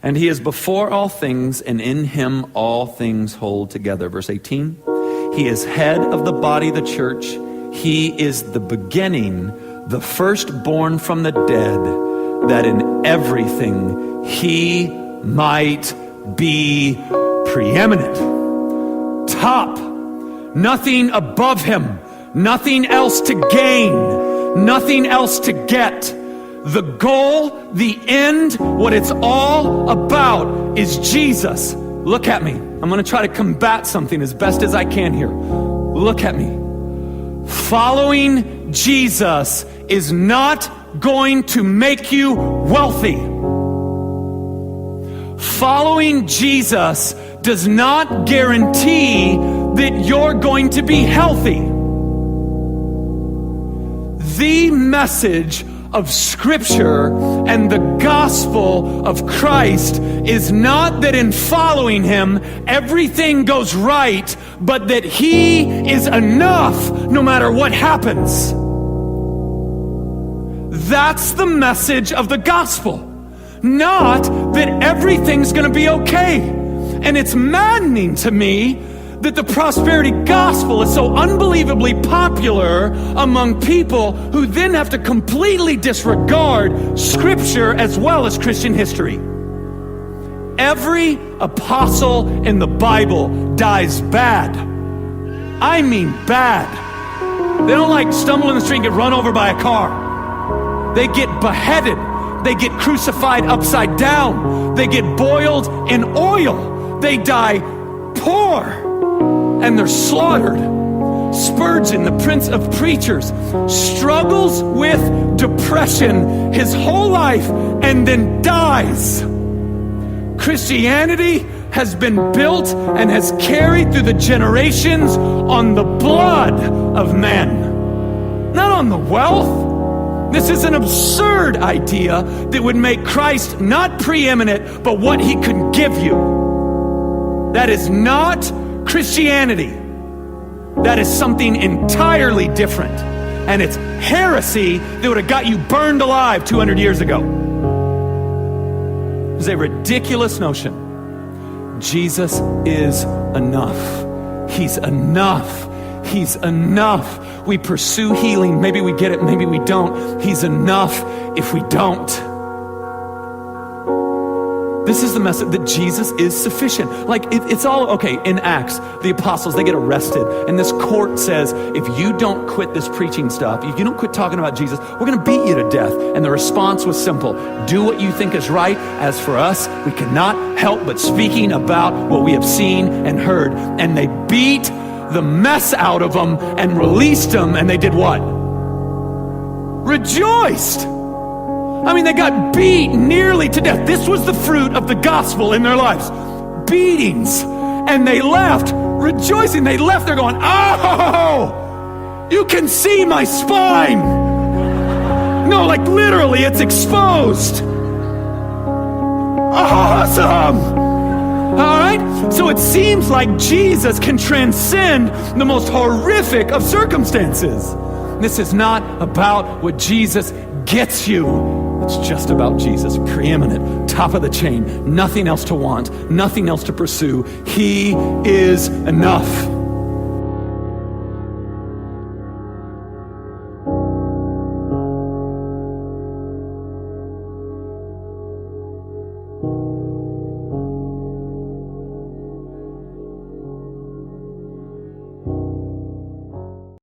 And he is before all things, and in him all things hold together. Verse 18, he is head of the body, the church. He is the beginning, the firstborn from the dead, that in everything he might be preeminent. Top, nothing above him, nothing else to gain, nothing else to get. The goal, the end, what it's all about is Jesus. Look at me. I'm going to try to combat something as best as I can here. Look at me. Following Jesus is not going to make you wealthy. Following Jesus does not guarantee that you're going to be healthy. The message of Scripture and the gospel of Christ is not that in following him everything goes right, but that he is enough no matter what happens. That's the message of the gospel. Not that everything's going to be okay. And it's maddening to me that the prosperity gospel is so unbelievably popular among people who then have to completely disregard Scripture as well as Christian history. Every apostle in the Bible dies bad. I mean bad. They don't stumble in the street and get run over by a car. They get beheaded. They get crucified upside down. They get boiled in oil. They die poor. And they're slaughtered. Spurgeon, the prince of preachers, struggles with depression his whole life and then dies. Christianity has been built and has carried through the generations on the blood of men, not on the wealth. This is an absurd idea that would make Christ not preeminent, but what he could give you. That is not Christianity. That is something entirely different. And it's heresy that would have got you burned alive 200 years ago. It's a ridiculous notion. Jesus is enough. He's enough. He's enough. We pursue healing. Maybe we get it, maybe we don't. He's enough if we don't. This is the message that Jesus is sufficient. It's all, okay, in Acts, the apostles, they get arrested. And this court says, if you don't quit this preaching stuff, if you don't quit talking about Jesus, we're going to beat you to death. And the response was simple. Do what you think is right. As for us, we cannot help but speaking about what we have seen and heard. And they beat the mess out of them and released them. And they did what? Rejoiced. I mean, they got beat nearly to death. This was the fruit of the gospel in their lives. Beatings. And they left rejoicing. They left there going, oh, you can see my spine. No, literally, it's exposed. Awesome. All right? So it seems like Jesus can transcend the most horrific of circumstances. This is not about what Jesus gets you. It's just about Jesus, preeminent, top of the chain, nothing else to want, nothing else to pursue. He is enough.